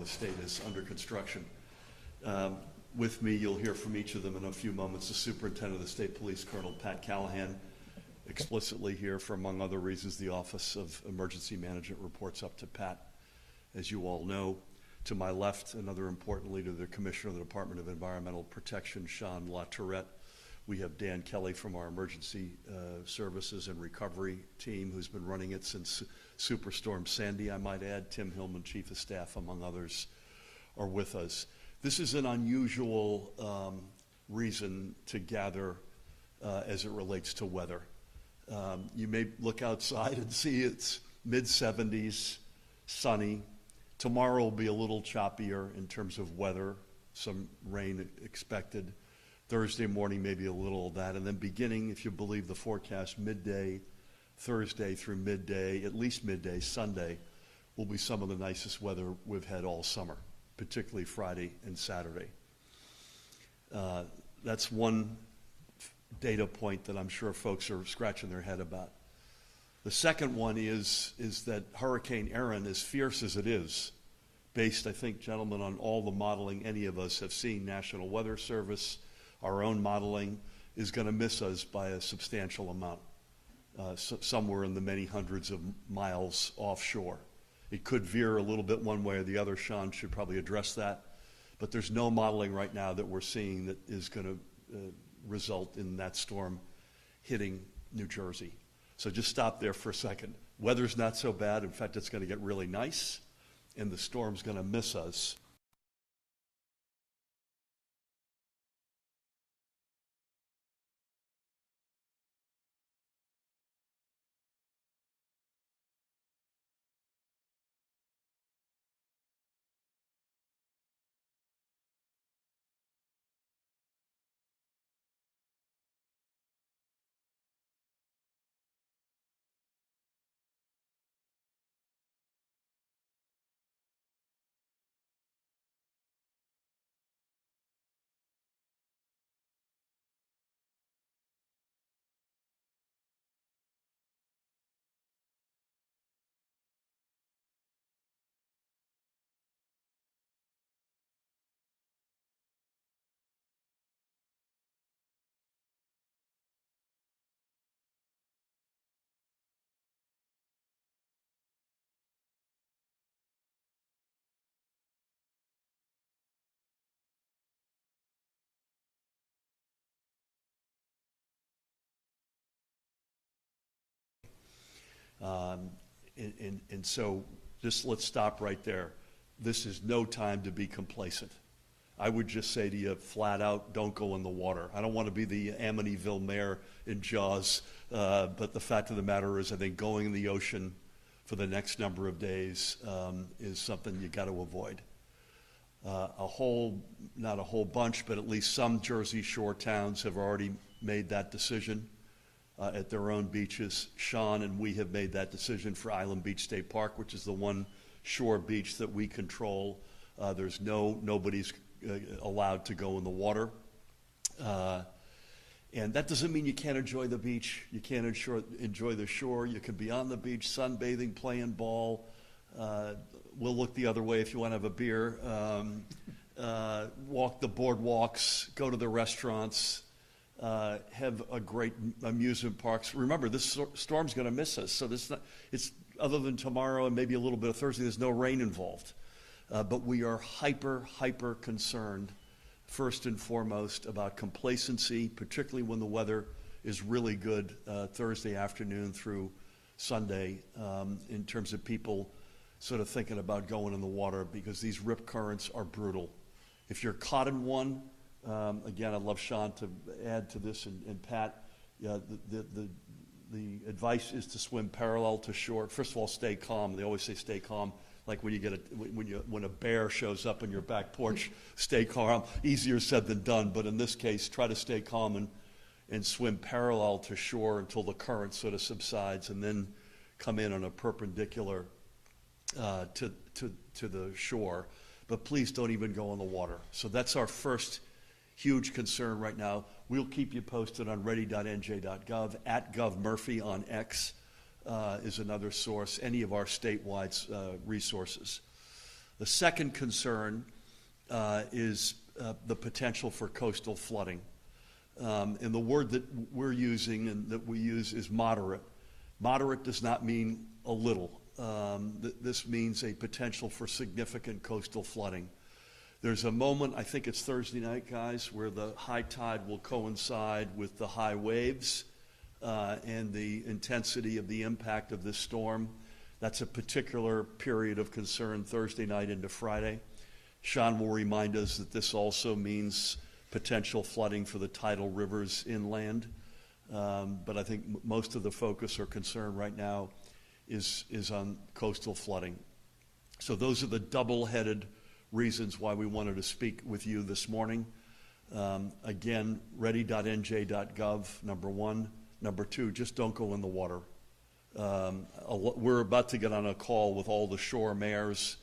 The state is under construction. With me, you'll hear from each of them in a few moments. The Superintendent of the State Police, Colonel Pat Callahan, explicitly here for, among other reasons, the Office of Emergency Management reports up to Pat, as you all know. To my left, another important leader, the Commissioner of the Department of Environmental Protection, Sean LaTourette. We have Dan Kelly from our Emergency Services and Recovery team, who's been running it since Superstorm Sandy, I might add. Tim Hillman, Chief of Staff, among others, are with us. This is an unusual reason to gather as it relates to weather. You may look outside and see it's mid-70s, sunny. Tomorrow will be a little choppier in terms of weather, some rain expected. Thursday morning, maybe a little of that. And then beginning, if you believe the forecast, midday, Thursday through midday, at least midday, Sunday, will be some of the nicest weather we've had all summer, particularly Friday and Saturday. That's one data point that I'm sure folks are scratching their head about. The second one is that Hurricane Erin, as fierce as it is, based, I think, gentlemen, on all the modeling any of us have seen, National Weather Service, our own modeling, is going to miss us by a substantial amount, somewhere in the many hundreds of miles offshore. It could veer a little bit one way or the other. Sean should probably address that. But there's no modeling right now that we're seeing that is going to result in that storm hitting New Jersey. So just stop there for a second. Weather's not so bad. In fact, it's going to get really nice, and the storm's going to miss us. And so just let's stop right there. This is no time to be complacent. I would just say to you flat out, don't go in the water. I don't want to be the Amityville mayor in Jaws, but the fact of the matter is I think going in the ocean for the next number of days is something you got to avoid. Not a whole bunch, but at least some Jersey Shore towns have already made that decision at their own beaches. Sean and we have made that decision for Island Beach State Park, which is the one shore beach that we control. There's nobody's allowed to go in the water. And that doesn't mean you can't enjoy the beach. You can't enjoy the shore. You can be on the beach, sunbathing, playing ball. We'll look the other way if you want to have a beer. Walk the boardwalks, go to the restaurants, have a great amusement parks. Remember, this storm's going to miss us, so it's other than tomorrow and maybe a little bit of Thursday, there's no rain involved. But we are hyper concerned, first and foremost, about complacency, particularly when the weather is really good Thursday afternoon through Sunday, in terms of people sort of thinking about going in the water, because these rip currents are brutal. If you're caught in one, again, I'd love Sean to add to this, and Pat, the advice is to swim parallel to shore. First of all, stay calm. They always say stay calm. Like when a bear shows up on your back porch, stay calm. Easier said than done, but in this case, try to stay calm and swim parallel to shore until the current sort of subsides, and then come in on a perpendicular to the shore. But please don't even go in the water. So that's our first huge concern right now. We'll keep you posted on ready.nj.gov, at GovMurphy on X is another source, any of our statewide resources. The second concern is the potential for coastal flooding. And the word that we're using and that we use is moderate. Moderate does not mean a little. This means a potential for significant coastal flooding. There's a moment, I think it's Thursday night, guys, where the high tide will coincide with the high waves and the intensity of the impact of this storm. That's a particular period of concern Thursday night into Friday. Sean will remind us that this also means potential flooding for the tidal rivers inland. But I think most of the focus or concern right now is on coastal flooding. So those are the double-headed reasons why we wanted to speak with you this morning. Again, ready.nj.gov, number one. Number two, just don't go in the water. We're about to get on a call with all the shore mayors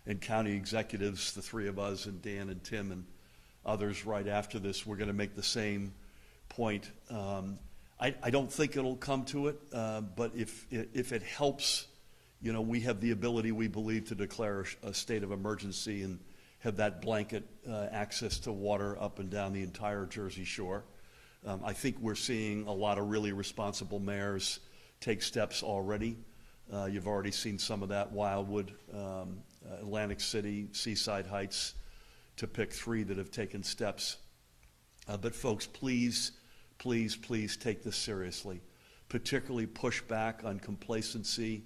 and county executives, the three of us, and Dan and Tim and others right after this. We're going to make the same point. I don't think it'll come to it, but if it helps, you know, we have the ability, we believe, to declare a state of emergency and have that blanket access to water up and down the entire Jersey Shore. I think we're seeing a lot of really responsible mayors take steps already. You've already seen some of that: Wildwood, Atlantic City, Seaside Heights, to pick three that have taken steps. But folks, please, please, please take this seriously. Particularly push back on complacency,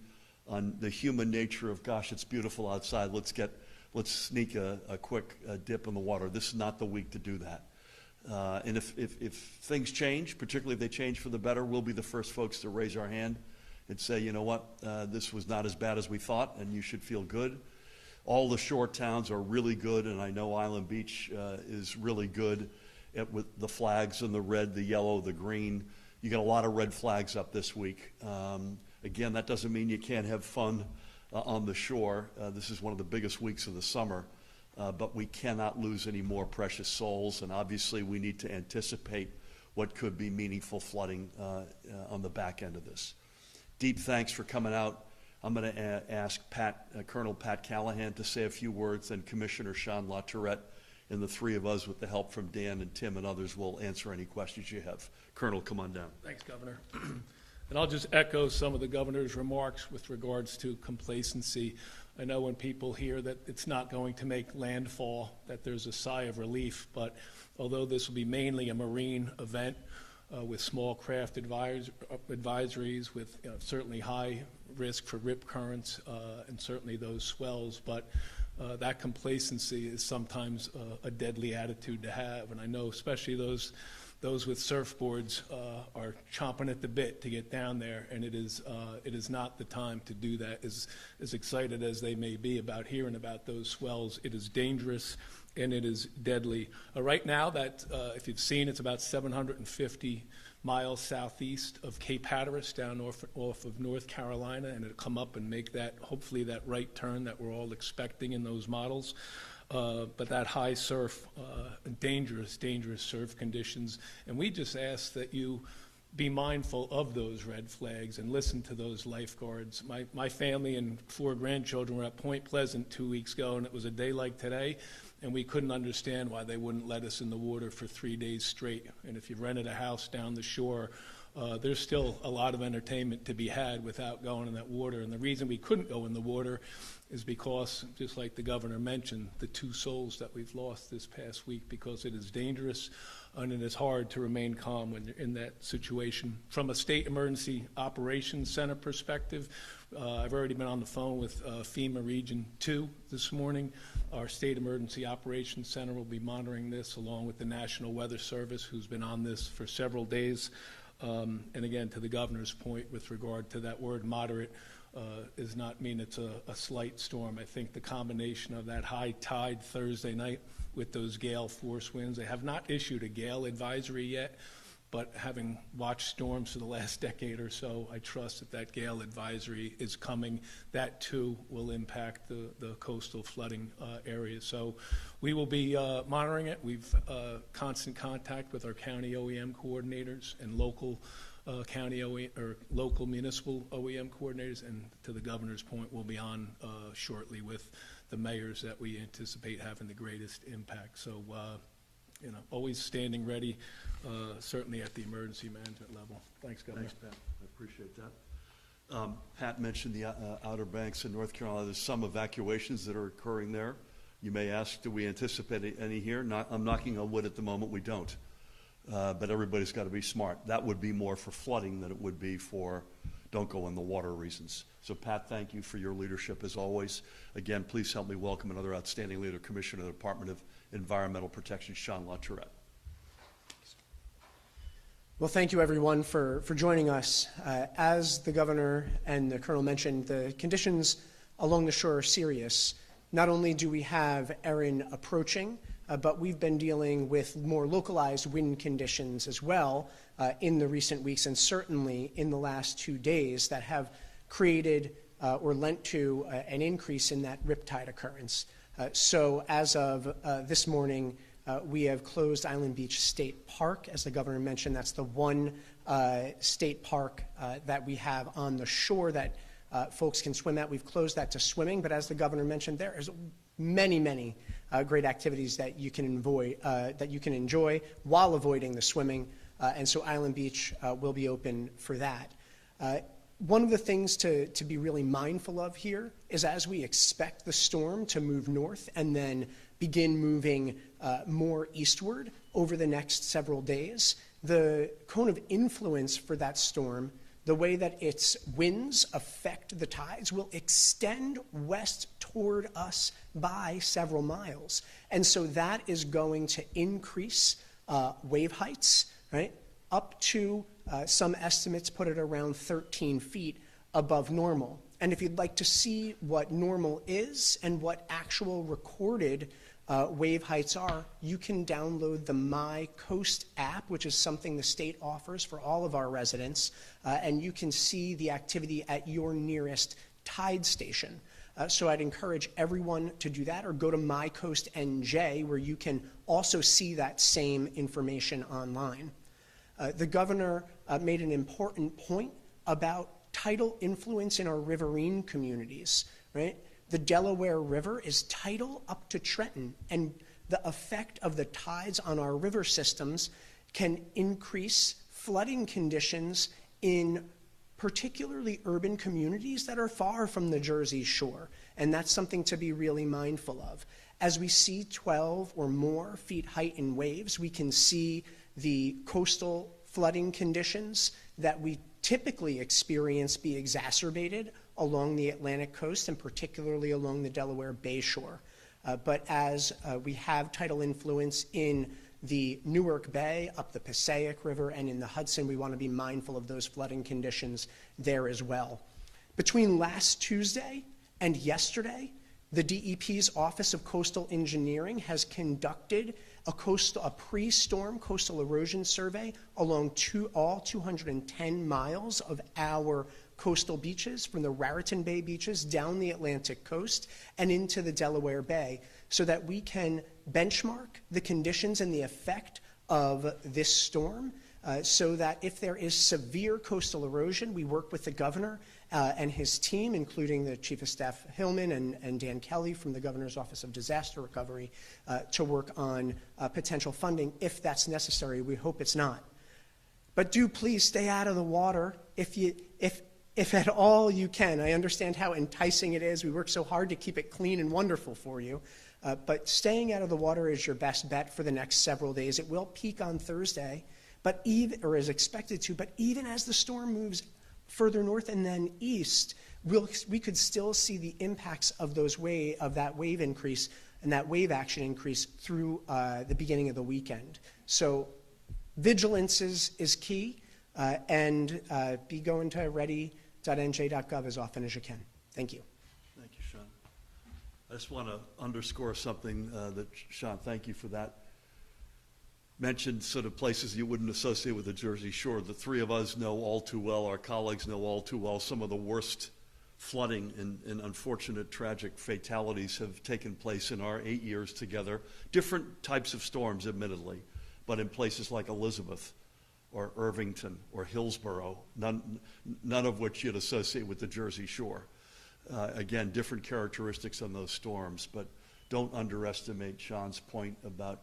on the human nature of, gosh, it's beautiful outside, let's sneak a quick dip in the water. This is not the week to do that. And if things change, particularly if they change for the better, we'll be the first folks to raise our hand and say, you know what, this was not as bad as we thought, and you should feel good. All the shore towns are really good, and I know Island Beach is really good with the flags and the red, the yellow, the green. You got a lot of red flags up this week. Again, that doesn't mean you can't have fun on the shore. This is one of the biggest weeks of the summer, but we cannot lose any more precious souls, and obviously we need to anticipate what could be meaningful flooding on the back end of this. Deep thanks for coming out. I'm going to ask Colonel Pat Callahan to say a few words, and Commissioner Sean LaTourette, and the three of us, with the help from Dan and Tim and others, will answer any questions you have. Colonel, come on down. Thanks, Governor. And I'll just echo some of the Governor's remarks with regards to complacency. I know when people hear that it's not going to make landfall, that there's a sigh of relief, but although this will be mainly a marine event with small craft advisories, with certainly high risk for rip currents and certainly those swells, but that complacency is sometimes a deadly attitude to have. And I know especially those with surfboards are chomping at the bit to get down there, and it is not the time to do that. As excited as they may be about hearing about those swells, it is dangerous and it is deadly. Right now, that if you've seen, it's about 750 miles southeast of Cape Hatteras, down off of North Carolina, and it'll come up and make that, hopefully, that right turn that we're all expecting in those models. But that high surf, dangerous surf conditions. And we just ask that you be mindful of those red flags and listen to those lifeguards. My family and 4 grandchildren were at Point Pleasant 2 weeks ago, and it was a day like today, and we couldn't understand why they wouldn't let us in the water for 3 days straight. And if you've rented a house down the shore, there's still a lot of entertainment to be had without going in that water. And the reason we couldn't go in the water is because, just like the Governor mentioned, the 2 souls that we've lost this past week, because it is dangerous and it is hard to remain calm when you're in that situation. From a State Emergency Operations Center perspective, I've already been on the phone with FEMA Region 2 this morning. Our State Emergency Operations Center will be monitoring this, along with the National Weather Service, who's been on this for several days. And again, to the Governor's point with regard to that word moderate, does not mean it's a slight storm. I think the combination of that high tide Thursday night with those gale force winds, they have not issued a gale advisory yet, but having watched storms for the last decade or so, I trust that gale advisory is coming. That too will impact the coastal flooding areas. So we will be monitoring it. We've constant contact with our county OEM coordinators and local county OEM or local municipal OEM coordinators, and to the Governor's point, we'll be on shortly with the mayors that we anticipate having the greatest impact. So, always standing ready, certainly at the emergency management level. Thanks, Governor. Thanks, Pat. I appreciate that. Pat mentioned the Outer Banks in North Carolina. There's some evacuations that are occurring there. You may ask, do we anticipate any here? I'm knocking on wood at the moment, we don't. But everybody's got to be smart. That would be more for flooding than it would be for don't go in the water reasons. So Pat, thank you for your leadership as always. Again, please help me welcome another outstanding leader, Commissioner of the Department of Environmental Protection, Sean LaTourette. Well, thank you everyone for joining us. As the governor and the colonel mentioned, the conditions along the shore are serious. Not only do we have Erin approaching, but we've been dealing with more localized wind conditions as well in the recent weeks, and certainly in the last 2 days, that have created or lent to an increase in that riptide occurrence. So as of this morning, we have closed Island Beach State Park. As the governor mentioned, that's the one state park that we have on the shore that folks can swim at. We've closed that to swimming, but as the governor mentioned, there is many great activities that you can enjoy while avoiding the swimming, and so Island Beach will be open for that. One of the things to be really mindful of here is as we expect the storm to move north and then begin moving more eastward over the next several days, the cone of influence for that storm, the way that its winds affect the tides, will extend west toward us by several miles. And so that is going to increase wave heights, right, up to some estimates put it around 13 feet above normal. And if you'd like to see what normal is and what actual recorded wave heights are, you can download the My Coast app, which is something the state offers for all of our residents, and you can see the activity at your nearest tide station. So I'd encourage everyone to do that, or go to My Coast NJ, where you can also see that same information online. The governor made an important point about tidal influence in our riverine communities, right? The Delaware River is tidal up to Trenton, and the effect of the tides on our river systems can increase flooding conditions in particularly urban communities that are far from the Jersey Shore, and that's something to be really mindful of. As we see 12 or more feet height in waves, we can see the coastal flooding conditions that we typically experience be exacerbated along the Atlantic coast and particularly along the Delaware Bay shore. But as we have tidal influence in the Newark Bay, up the Passaic River, and in the Hudson, we want to be mindful of those flooding conditions there as well. Between last Tuesday and yesterday, the DEP's Office of Coastal Engineering has conducted a pre-storm coastal erosion survey along all 210 miles of our coastal beaches, from the Raritan Bay beaches down the Atlantic coast and into the Delaware Bay, so that we can benchmark the conditions and the effect of this storm, so that if there is severe coastal erosion, we work with the governor and his team, including the Chief of Staff Hillman and Dan Kelly from the Governor's Office of Disaster Recovery, to work on potential funding if that's necessary. We hope it's not. But do please stay out of the water if at all you can. I understand how enticing it is. We work so hard to keep it clean and wonderful for you. But staying out of the water is your best bet for the next several days. It will peak on Thursday, or is expected to, but even as the storm moves further north and then east, we could still see the impacts of that wave increase and that wave action increase through the beginning of the weekend. So vigilance is key, and be going to ready.nj.gov as often as you can. Thank you. Thank you, Sean. I just want to underscore something that, Sean, thank you for that. Mentioned sort of places you wouldn't associate with the Jersey Shore. The three of us know all too well, our colleagues know all too well, some of the worst flooding and unfortunate tragic fatalities have taken place in our 8 years together. Different types of storms, admittedly, but in places like Elizabeth or Irvington or Hillsborough, none of which you'd associate with the Jersey Shore. Again, different characteristics on those storms, but don't underestimate Sean's point about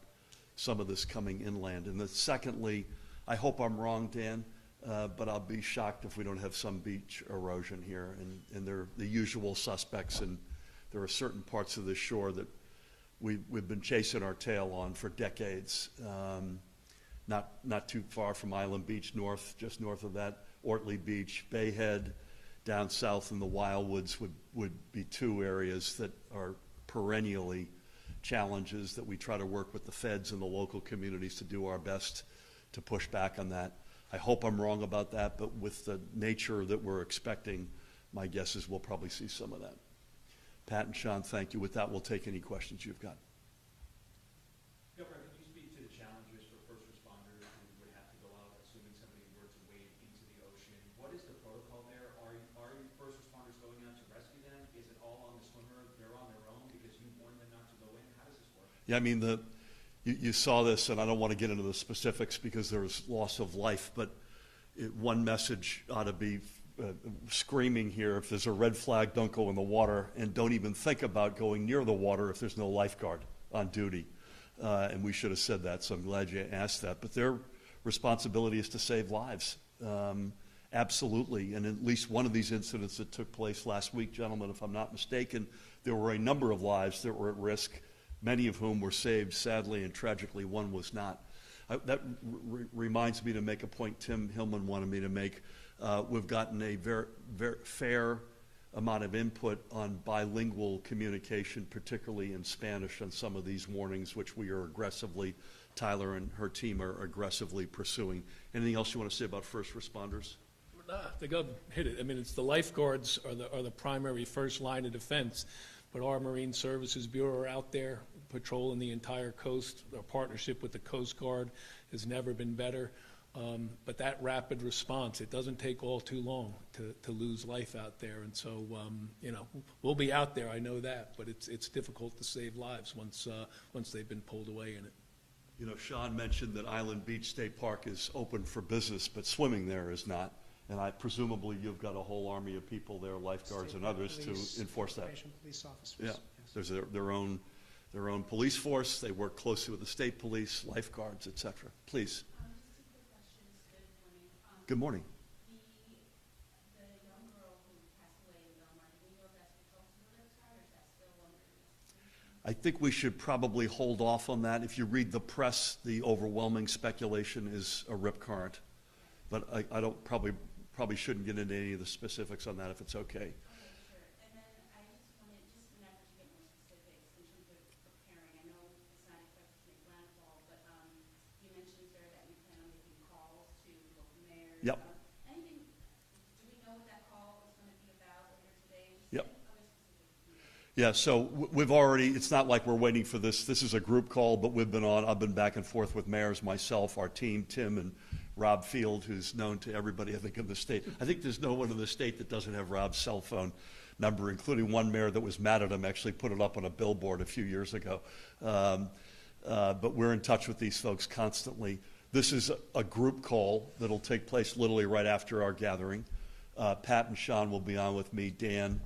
some of this coming inland. And then secondly, I hope I'm wrong, Dan, but I'll be shocked if we don't have some beach erosion here. And they're the usual suspects, and there are certain parts of the shore that we've been chasing our tail on for decades. Not too far from Island Beach, just north of that, Ortley Beach, Bay Head, down south in the Wildwoods would be two areas that are perennially challenges that we try to work with the feds and the local communities to do our best to push back on that. I hope I'm wrong about that, but with the nature that we're expecting, my guess is we'll probably see some of that. Pat and Sean, thank you. With that, we'll take any questions you've got. Governor, could you speak to the challenges for first responders who would have to go out, assuming somebody were to wade into the ocean? What is the protocol there? Are first responders going out to rescue them? Is it all on the swimmer? They're on their own because you warned them not to go in? How does this work? Yeah, I mean, you saw this, and I don't want to get into the specifics because there's loss of life, but one message ought to be screaming here: if there's a red flag, don't go in the water, and don't even think about going near the water if there's no lifeguard on duty. And we should have said that, so I'm glad you asked that. But their responsibility is to save lives. Absolutely. And at least one of these incidents that took place last week, gentlemen, if I'm not mistaken, there were a number of lives that were at risk, many of whom were saved, sadly, and tragically one was not. That reminds me to make a point Tim Hillman wanted me to make. We've gotten a very, very fair amount of input on bilingual communication, particularly in Spanish, on some of these warnings, which we are aggressively, Tyler and her team are aggressively pursuing. Anything else you want to say about first responders? The Gov hit it. I mean, it's the lifeguards are the primary first line of defense, but our Marine Services Bureau are out there patrolling the entire coast. Our partnership with the Coast Guard has never been better. But that rapid response, it doesn't take all too long to lose life out there. And so, we'll be out there, I know that, but it's difficult to save lives once they've been pulled away in it. You know, Sean mentioned that Island Beach State Park is open for business, but swimming there is not. And presumably you've got a whole army of people there, lifeguards and others, to enforce that. Police officers. Yeah, there's their own police force. They work closely with the state police, lifeguards, et cetera. Please. Good morning. The young girl who passed away in Belmar, do we know if that's because of the riptide, or is that still under investigation? I think we should probably hold off on that. If you read the press, the overwhelming speculation is a rip current. But I don't probably shouldn't get into any of the specifics on that if it's okay. Okay, sure. And then I just wanted, just an effort to get more specifics in terms of preparing. I know it's not expected to make landfall, but you mentioned, sir, that you plan on making calls to local mayors. Yep. Anything, do we know what that call is going to be about later today? Yep. Other specifics? Yeah, so we've already, it's not like we're waiting for this. This is a group call, but I've been back and forth with mayors, myself, our team, Tim and Rob Field, who's known to everybody, I think, in the state. I think there's no one in the state that doesn't have Rob's cell phone number, including one mayor that was mad at him, actually put it up on a billboard a few years ago. But we're in touch with these folks constantly. This is a group call that'll take place literally right after our gathering. Pat and Sean will be on with me, Dan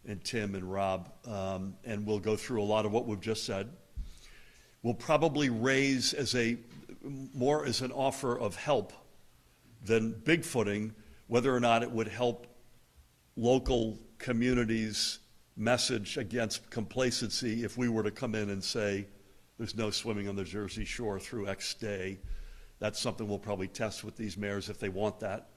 and Tim and Rob, and we'll go through a lot of what we've just said. We'll probably raise more as an offer of help than bigfooting, whether or not it would help local communities' message against complacency if we were to come in and say there's no swimming on the Jersey Shore through X day. That's something we'll probably test with these mayors if they want that.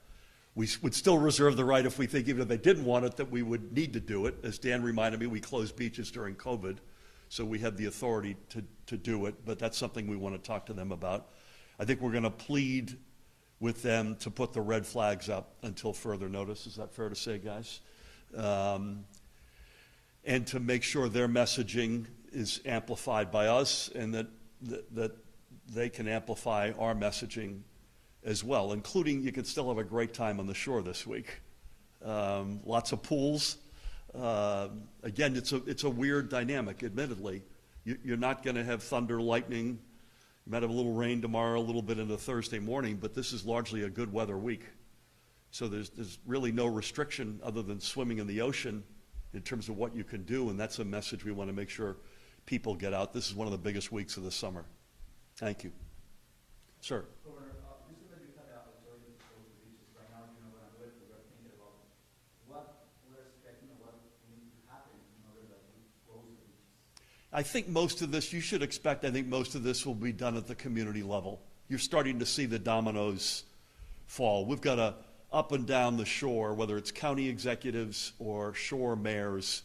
We would still reserve the right, if we think even if they didn't want it, that we would need to do it. As Dan reminded me, we closed beaches during COVID, so we have the authority to do it, but that's something we want to talk to them about. I think we're going to plead with them to put the red flags up until further notice. Is that fair to say, guys? And to make sure their messaging is amplified by us, and that they can amplify our messaging as well, including you can still have a great time on the shore this week. Lots of pools. Again, it's a weird dynamic, admittedly. You're not going to have thunder, lightning. You might have a little rain tomorrow, a little bit into Thursday morning, but this is largely a good weather week. So there's really no restriction other than swimming in the ocean in terms of what you can do, and that's a message we want to make sure people get out. This is one of the biggest weeks of the summer. Thank you. Sir. Governor, recently we had the opportunity to close the beaches. Right now, you know, we're thinking about what we're expecting and what needs to happen in order that we close the beaches. I think most of this, you should expect, I think most of this will be done at the community level. You're starting to see the dominoes fall. We've got a up and down the shore, whether it's county executives or shore mayors,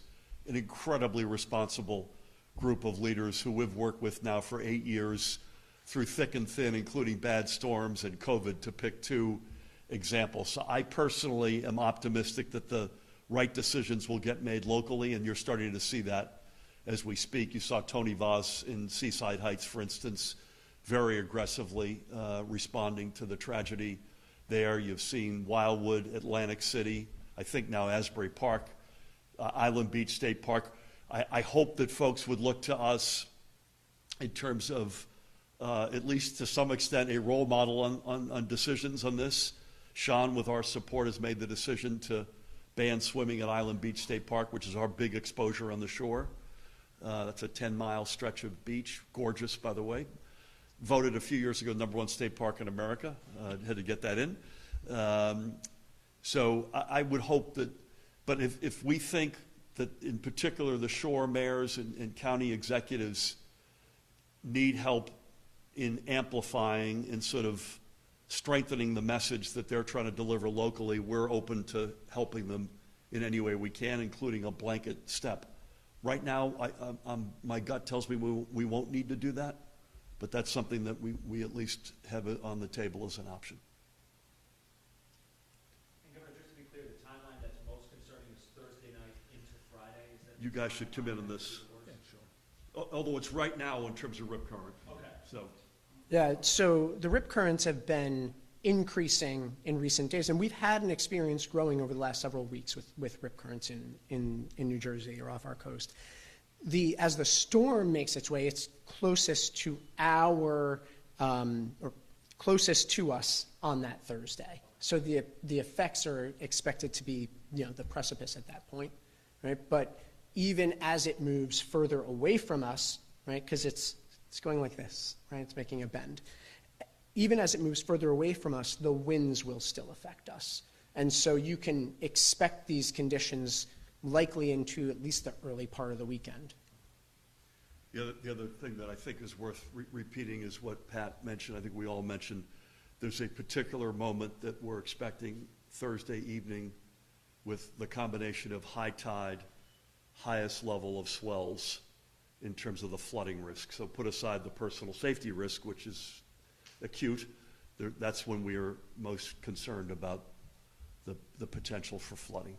an incredibly responsible group of leaders who we've worked with now for 8 years through thick and thin, including bad storms and COVID, to pick two examples. So I personally am optimistic that the right decisions will get made locally, and you're starting to see that as we speak. You saw Tony Vaz in Seaside Heights, for instance, very aggressively responding to the tragedy there. You've seen Wildwood, Atlantic City, I think now Asbury Park, Island Beach State Park. I hope that folks would look to us in terms of, at least to some extent, a role model on decisions on this. Sean, with our support, has made the decision to ban swimming at Island Beach State Park, which is our big exposure on the shore. That's a 10-mile stretch of beach, gorgeous, by the way. Voted a few years ago #1 state park in America. Had to get that in. So I would hope that, but if we think that in particular the shore mayors and county executives need help in amplifying and sort of strengthening the message that they're trying to deliver locally, we're open to helping them in any way we can, including a blanket step. Right now, my gut tells me we won't need to do that. But that's something that we at least have it on the table as an option. And Governor, just to be clear, the timeline that's most concerning is Thursday night into Friday. Is that You guys should come in on this. Yeah, sure. Although it's right now in terms of rip current. Okay. So, Yeah, so the rip currents have been increasing in recent days, and we've had an experience growing over the last several weeks with rip currents in New Jersey or off our coast. As the storm makes its way, it's closest to or closest to us on that Thursday. So the effects are expected to be, the precipice at that point, right? But even as it moves further away from us, right, because it's going like this, right? It's making a bend. Even as it moves further away from us, the winds will still affect us. And so you can expect these conditions likely into at least the early part of the weekend. the other thing that I think is worth repeating is what Pat mentioned. I think we all mentioned there's a particular moment that we're expecting Thursday evening with the combination of high tide, highest level of swells in terms of the flooding risk. So put aside the personal safety risk, which is acute. That's when we are most concerned about the potential for flooding.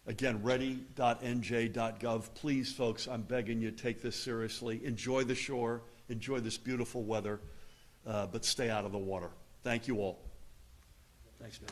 Again, ready.nj.gov. Please, folks, I'm begging you, take this seriously. Enjoy the shore, enjoy this beautiful weather, but stay out of the water. Thank you all. Thanks, man.